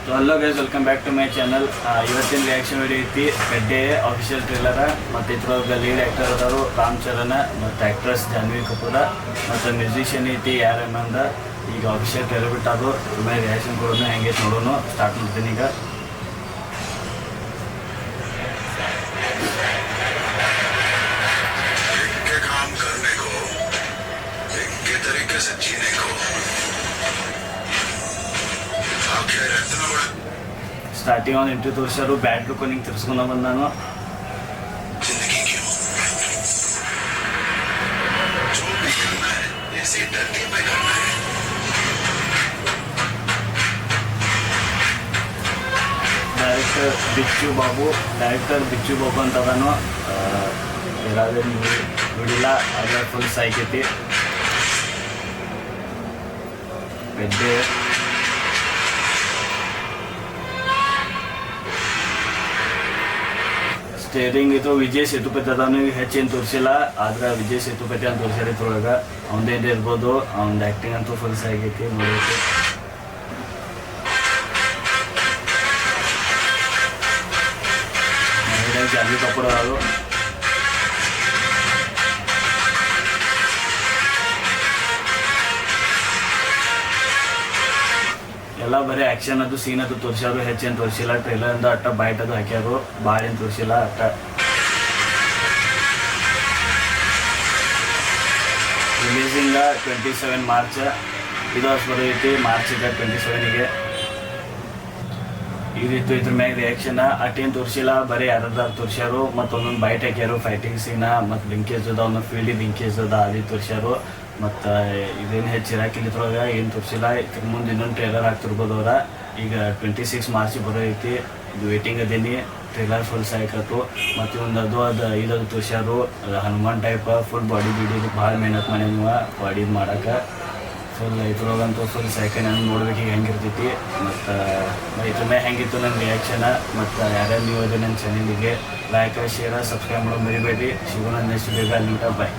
तो hello guys welcome back to my channel ಇವತ್ತಿನ reaction video ಐತಿ ಗಡ್ಡೆ ಆಫಿಷಿಯಲ್ ಟ್ರೇಲರ್ ಮತ್ತು ಇದ್ರೊಳಗೆ ಲೀಡ್ ಆ್ಯಕ್ಟರ್ ಅದಾರು ರಾಮ್ ಚರಣ್ ಮತ್ತು ಆ್ಯಕ್ಟ್ರೆಸ್ ಜಾನ್ವಿ ಕಪೂರ ಮತ್ತು ಮ್ಯೂಸಿಷಿಯನ್ ಐತಿ ಯಾರ್ ಅನ್ನಂದ ಈಗ ಆಫಿಷಿಯಲ್ ಟ್ರೇಲರ್ ಬಿಟ್ಟು ಮೇಲೆ ರಿಯಾಕ್ಷನ್ ಕೊಡೋಣ ಹೆಂಗೆ ನೋಡೋಣ ಸ್ಟಾರ್ಟ್ ಮಾಡ್ತೀನಿ ಈಗ स्टार्टिंग ऑन इंटरव्यू तोर्सारू बैट लुक निंग तिर्स्कोंड बंदानु डायरेक्टर बिच्चू बाबू ಅಂತ ಅದಾನು ಎಲ್ಲಾದ್ರೂ ನೋಡಿಲ್ಲ ಅದ್ರ ಫುಲ್ ಸೈಕೈತಿ ಬೆಡ್ಡೆ ಸ್ಟೇರಿಂಗ್ ಇದು ವಿಜಯ್ ಸೇತುಪತಿ ಅದಾನು ಹೆಚ್ಚೇನು ತೋರಿಸಿಲ್ಲ ಆದ್ರೆ ವಿಜಯ್ ಸೇತುಪತಿ ಅಂತ ತೋರಿಸ್ಯಾರ ಇದ್ರೊಳಗೆ ಅವನದೇನು ಇರ್ಬೋದು ಅವ್ನ ಆ್ಯಕ್ಟಿಂಗ್ ಅಂತೂ ಫುಲ್ ಆಗೈತಿ ನೋಡೈತಿ ಜಾನ್ವಿ ಕಪೂರ್ ಅವರು ಎಲ್ಲ ಬರೀ ಆ್ಯಕ್ಷನ್ ಅದು ಸೀನ್ ಅದು ತೋರಿಸ್ಯಾರು ಹೆಚ್ಚೇನು ತೋರಿಸಿಲ್ಲ ಟ್ರೈಲರಿಂದ ಅಟ್ಟ ಬೈಟ್ ಅದು ಹಾಕ್ಯಾರು ಭಾಳ ಏನು ತೋರಿಸಿಲ್ಲ ಅಟ್ಟ ರಿಲೀಸಿಂಗ 27 ಮಾರ್ಚ್ ಇದು ವರ್ಷ ಬರೋದೈತಿ ಮಾರ್ಚ್ 27ಗೆ ಈ ರೀತಿ ಇದ್ರ ಮ್ಯಾಗ ರಿಯಾಕ್ಷನ್ ಅಟ್ಟೇನು ತೋರಿಸಿಲ್ಲ ಬರೀ ಯಾರ್ದಾರು ತೋರಿಸ್ಯಾರು ಮತ್ತು ಒಂದೊಂದು ಬೈಟ್ ಹಾಕ್ಯಾರು ಫೈಟಿಂಗ್ ಸೀನ ಮತ್ತು ಲಿಂಕೇಜ್ ಅದ ಒಂದೊಂದು ಫೀಲ್ಡಿಗೆ ಲಿಂಕೇಜ್ ಅದ ಅದು ತೋರಿಸ್ಯಾರು ಮತ್ತು ಇದೇನು ಹೆಚ್ಚು ಇರಾಕಿಲ್ಲಿದ್ರೊಳಗೆ ಏನು ತೋರಿಸಿಲ್ಲ ಇದ್ರ ಮುಂದೆ ಇನ್ನೊಂದು ಟ್ರೇಲರ್ ಹಾಕ್ತಿರ್ಬೋದು ಅವ್ರ ಈಗ 26 ಮಾರ್ಚ್ ಬರೋದೈತಿ ಇದು ವೇಟಿಂಗ್ ಅದೇನಿ ಟ್ರೇಲರ್ ಫುಲ್ ಸಾಯ್ಕತ್ತು ಮತ್ತು ಒಂದು ಇದು ತೋರಿಸ್ಯಾರು ಹನುಮಾನ್ ಟೈಪ್ ಫುಲ್ ಬಾಡಿ ಬಿಡೋದು ಭಾಳ ಮೆಹನತ್ ಮಾಡ್ಯಾವ ಬಾಡಿ ಮಾಡೋಕೆ ಫುಲ್ ಇದ್ರೊಳಗಂತೂ ಫುಲ್ ಸೈಕಲ್ ನಾನು ನೋಡ್ಬೇಕು ಈಗ ಹೆಂಗಿರ್ತೈತಿ ಮತ್ತು ಇದ್ರ ಮೇಲೆ ಹೆಂಗಿತ್ತು ನನ್ನ ರಿಯಾಕ್ಷನ ಮತ್ತು ಯಾರ್ಯಾರು ನೀವು ಅದೇ ನನ್ನ ಚಾನಲಿಗೆ ಲೈಕ್ ಶೇರ್ ಸಬ್ಸ್ಕ್ರೈಬ್ ಮಾಡೋದು ಮರಿಬೇಡಿ ಸಿಗೋಣ ನೆಕ್ಸ್ಟ್ ವಿಡಿಯೋಗೆ ಅಲ್ಲಿ ಬಾಯ್.